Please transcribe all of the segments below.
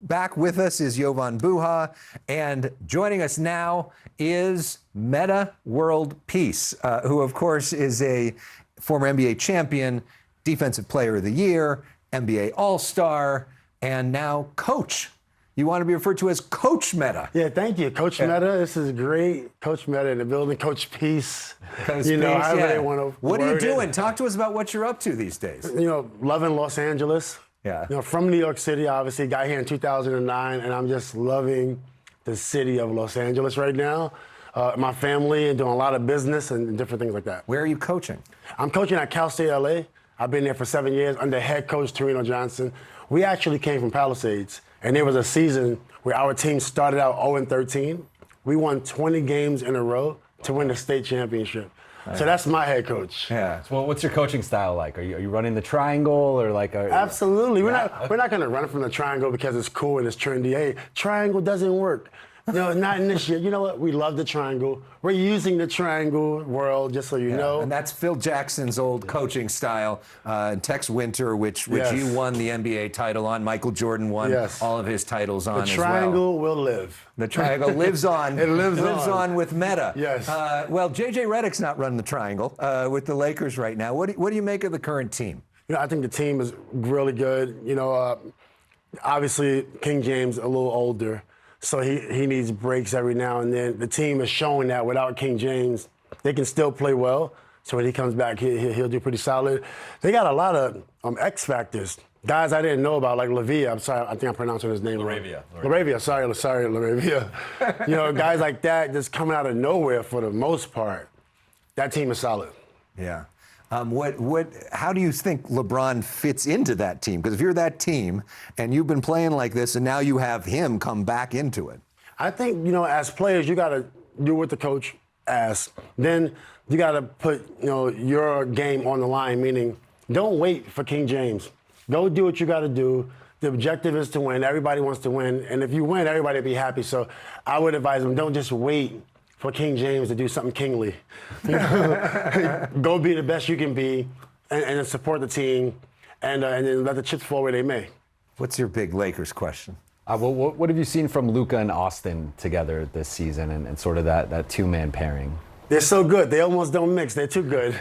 back with us is Jovan Buha, and joining us now is Metta World Peace, who, of course, is a former NBA champion, Defensive Player of the Year, NBA All-Star, and now coach. You want to be referred to as Coach Metta. Yeah, thank you. Coach Metta, this is great. Coach Metta in the building. Coach Peace. Coach you know, Peace, however yeah. they want to What are you word doing? it. Talk to us about what you're up to these days. You know, loving Los Angeles. Yeah. You know, from New York City, obviously. Got here in 2009, and I'm just loving the city of Los Angeles right now. My family and doing a lot of business and different things like that. Where are you coaching? I'm coaching at Cal State LA. I've been there for 7 years under head coach Torino Johnson. We actually came from Palisades, and there was a season where our team started out 0-13. We won 20 games in a row to win the state championship. So that's my head coach. Yeah. Well, what's your coaching style like? Are you running the triangle or like? Absolutely. We're not going to run from the triangle because it's cool and it's trendy. Hey, triangle doesn't work. No, not in this year. You know what? We love the triangle. We're using the triangle world, just so you know. And that's Phil Jackson's old coaching style. Tex Winter, which Yes. you won the NBA title on. Michael Jordan won Yes. all of his titles on The as triangle will live. The triangle lives on. It lives on with Metta. Yes. Well, J.J. Redick's not running the triangle with the Lakers right now. What do you make of the current team? You know, I think the team is really good. You know, obviously King James a little older, so he needs breaks every now and then. The team is showing that without King James, they can still play well. So when he comes back, he'll do pretty solid. They got a lot of X factors. Guys I didn't know about, like Lavia. I'm sorry, I think I'm pronouncing his name wrong. Laravia. Sorry, Laravia. You know, guys like that just coming out of nowhere for the most part. That team is solid. Yeah. How do you think LeBron fits into that team? Because if you're that team and you've been playing like this and now you have him come back into it. I think, you know, as players, you got to do what the coach asks. Then you got to put, you know, your game on the line, meaning don't wait for King James. Go do what you got to do. The objective is to win. Everybody wants to win. And if you win, everybody will be happy. So I would advise them, don't just wait for King James to do something kingly. You know? Go be the best you can be and support the team and then let the chips fall where they may. What's your big Lakers question? What have you seen from Luka and Austin together this season and sort of that two-man pairing? They're so good. They almost don't mix. They're too good.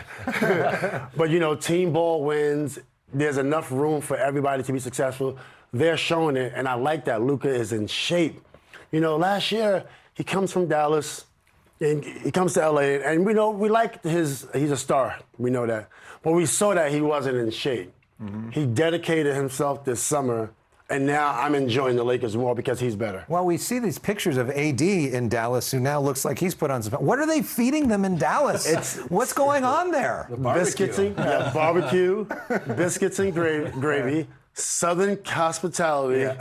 But, you know, team ball wins. There's enough room for everybody to be successful. They're showing it, and I like that. Luka is in shape. You know, last year, he comes from Dallas, and he comes to LA, and we know we like he's a star. We know that. But we saw that he wasn't in shape. Mm-hmm. He dedicated himself this summer, and now I'm enjoying the Lakers more because he's better. Well, we see these pictures of AD in Dallas, who now looks like he's put on some. What are they feeding them in Dallas? What's going on there? Biscuits and barbecue, biscuits and gravy. Southern hospitality,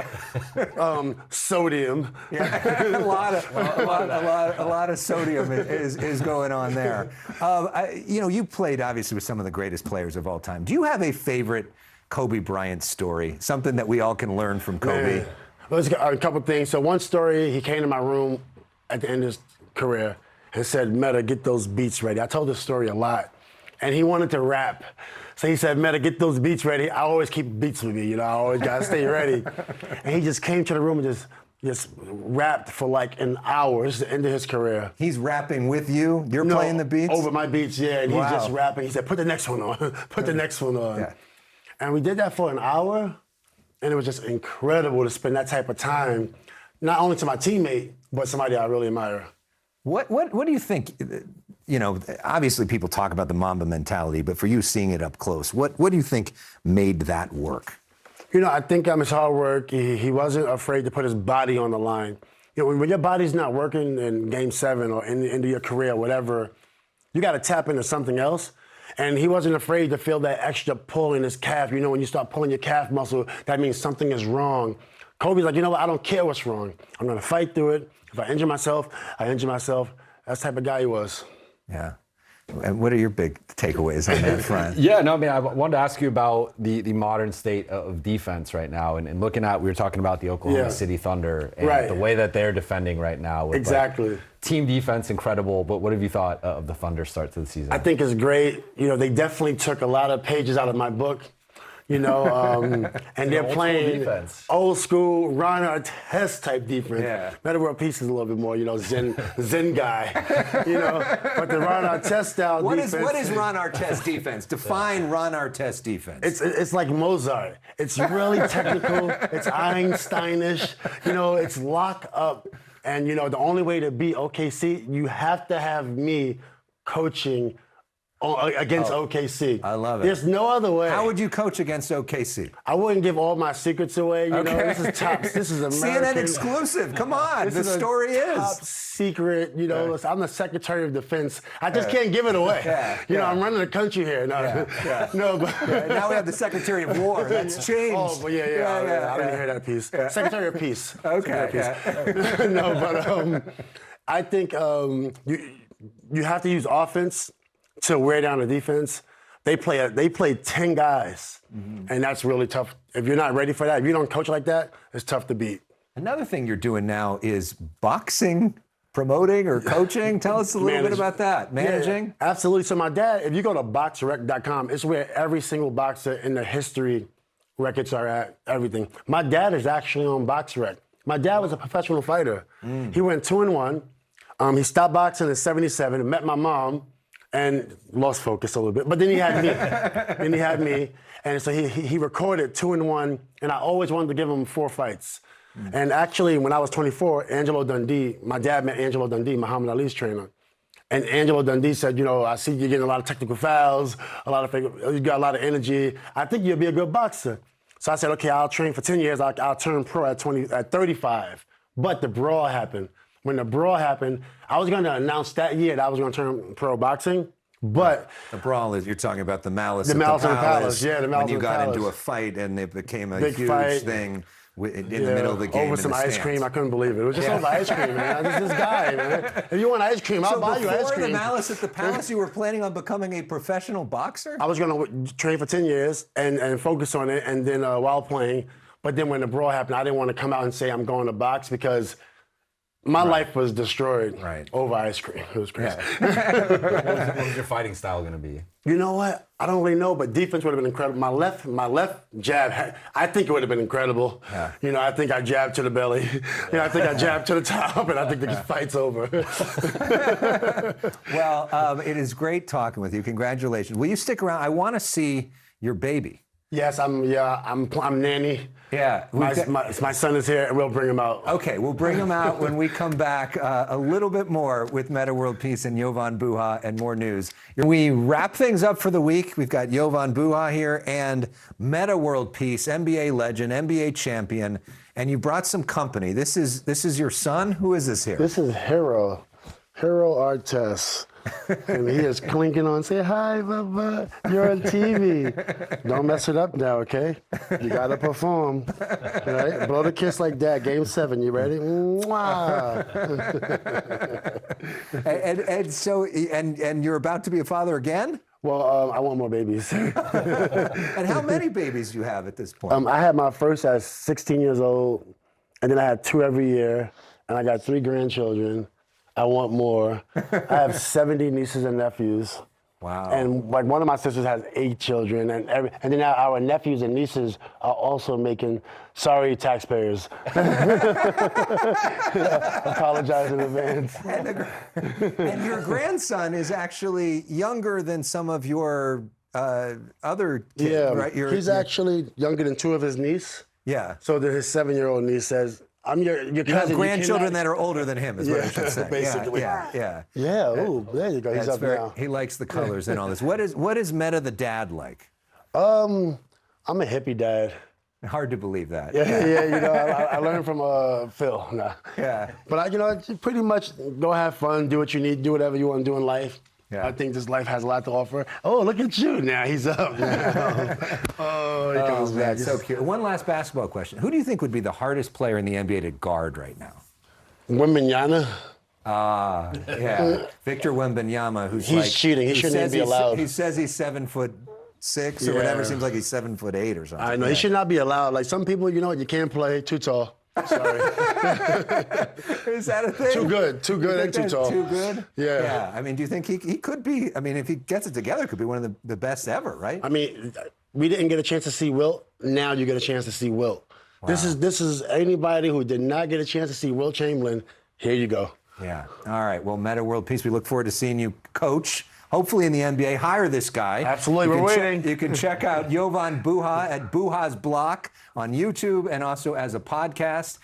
sodium. Yeah. a lot of sodium is going on there. You know, you played obviously with some of the greatest players of all time. Do you have a favorite Kobe Bryant story? Something that we all can learn from Kobe? Man. Well, there's a couple things. So one story, he came to my room at the end of his career and said, Metta, get those beats ready. I told this story a lot. And he wanted to rap. So he said, Metta, get those beats ready. I always keep beats with me, you know, I always gotta stay ready. And he just came to the room and just rapped for like an hour. This is the end of his career. He's rapping with you? You're playing the beats? Over my beats, yeah. And Wow. he's just rapping. He said, put the next one on. Put the next one on. Yeah. And we did that for an hour, and it was just incredible to spend that type of time, not only to my teammate, but somebody I really admire. What do you think? You know, obviously people talk about the Mamba mentality, but for you seeing it up close, what do you think made that work? You know, I think his hard work. He wasn't afraid to put his body on the line. You know, when your body's not working in Game 7 or into your career or whatever, you got to tap into something else. And he wasn't afraid to feel that extra pull in his calf. You know, when you start pulling your calf muscle, that means something is wrong. Kobe's like, you know what, I don't care what's wrong. I'm going to fight through it. If I injure myself, I injure myself. That's the type of guy he was. Yeah. And what are your big takeaways on that front? Yeah, no, I mean, I wanted to ask you about the modern state of defense right now. And looking at, we were talking about the Oklahoma City Thunder and the way that they're defending right now. With like, team defense, incredible. But what have you thought of the Thunder start to the season? I think it's great. You know, they definitely took a lot of pages out of my book. you know, and they're playing defense. old school Ron Artest type defense. Yeah. Metta World Peace is a little bit more, you know, Zen guy, you know. But the Ron Artest style defense. What is Ron Artest defense? Define Ron Artest defense. It's like Mozart. It's really technical. It's Einsteinish. You know, it's lock up. And, you know, the only way to beat OKC, you have to have me coaching against OKC. I love it. There's no other way. How would you coach against OKC? I wouldn't give all my secrets away. You know, this is top. This is American. CNN exclusive. Come on. The story is top secret. You know, I'm the Secretary of Defense. I just can't give it away. You know, I'm running the country here. No, no, but now we have the Secretary of War. That's changed. Oh, but I didn't hear that piece. Secretary of Peace. Okay. No, but I think you have to use offense to wear down the defense. They play 10 guys, and that's really tough. If you're not ready for that, if you don't coach like that, it's tough to beat. Another thing you're doing now is boxing, promoting or coaching. Tell us a little bit about that. Managing? Yeah, absolutely. So my dad, if you go to boxrec.com, it's where every single boxer in the history records are at, everything. My dad is actually on BoxRec. My dad was a professional fighter. He went 2-1. He stopped boxing in '77, met my mom, and lost focus a little bit. But then he had me. And so he recorded 2-1, and I always wanted to give him 4 fights. And actually, when I was 24, Angelo Dundee, my dad met Angelo Dundee, Muhammad Ali's trainer. And Angelo Dundee said, you know, I see you're getting a lot of technical fouls, you got a lot of energy. I think you'll be a good boxer. So I said, okay, I'll train for 10 years. I'll turn pro at 35. But the brawl happened. When the brawl happened, I was going to announce that year that I was going to turn pro boxing, but... The brawl is, you're talking about the Malice at the Palace. Yeah, the Malice when you at the got Palace. into a fight and it became a Big huge fight. thing in the middle of the game. Over some ice cream. I couldn't believe it. It was just over ice cream, man. This guy, man. If you want ice cream, I'll buy you ice cream. So before the Malice at the Palace, you were planning on becoming a professional boxer? I was going to train for 10 years and focus on it, and then while playing. But then when the brawl happened, I didn't want to come out and say I'm going to box because my life was destroyed over ice cream. It was crazy. Yeah. What was your fighting style going to be? You know what? I don't really know, but defense would have been incredible. My left jab, I think it would have been incredible. Yeah. You know, I think I jabbed to the belly. You know, I think I jabbed to the top, and I think the fight's over. Well, it is great talking with you. Congratulations. Will you stick around? I want to see your baby. Yes, I'm nanny. Yeah. My son is here, and we'll bring him out. Okay, we'll bring him out when we come back a little bit more with Metta World Peace and Jovan Buha and more news. We wrap things up for the week. We've got Jovan Buha here and Metta World Peace, NBA legend, NBA champion, and you brought some company. This is your son? Who is this here? This is Hero Artest. And he is clinking on, say, hi, Bubba, you're on TV. Don't mess it up now, okay? You gotta perform, right? Blow the kiss like that, Game 7, you ready? Mwah. and you're about to be a father again? Well, I want more babies. And how many babies do you have at this point? I had my first at 16 years old, and then I had 2 every year, and I got 3 grandchildren. I want more. I have 70 nieces and nephews. Wow. And like one of my sisters has 8 children, and then our nephews and nieces are also making, sorry taxpayers. Apologize in advance. And your grandson is actually younger than some of your other kids, right? He's actually younger than 2 of his nieces. Yeah. So that his 7-year-old niece says, I'm your cousin. You have grandchildren that are older than him, is what I should say. Basically. Yeah. Ooh, there you go. He's up now. He likes the colors and all this. What is Metta the dad like? I'm a hippie dad. Hard to believe that. Yeah. You know, I learned from Phil. Nah. Yeah. But pretty much go have fun, do what you need, do whatever you want to do in life. Yeah. I think this life has a lot to offer. Oh, look at you now. He's up now. He comes back. So cute. One last basketball question. Who do you think would be the hardest player in the NBA to guard right now? Wembanyama. Yeah. Victor Wembanyama, he's cheating. He shouldn't even be allowed. He says he's 7'6" or whatever. Seems like he's 7'8" or something. I know. He should not be allowed. Like some people, you can't play. Too tall. Sorry. Is that a thing? Too good and too tall. Too good? Yeah. I mean, do you think he could be, I mean, if he gets it together, could be one of the best ever, right? I mean, we didn't get a chance to see Wilt. Now you get a chance to see Wilt. Wow. This is anybody who did not get a chance to see Wilt Chamberlain. Here you go. Yeah. All right. Well, Metta World Peace, we look forward to seeing you coach, hopefully in the NBA. Hire this guy. Absolutely. We're waiting. You can check out Jovan Buha at Buha's Block on YouTube and also as a podcast.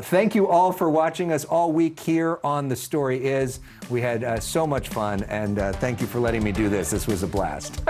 Thank you all for watching us all week here on The Story Is. We had so much fun, and thank you for letting me do this. This was a blast.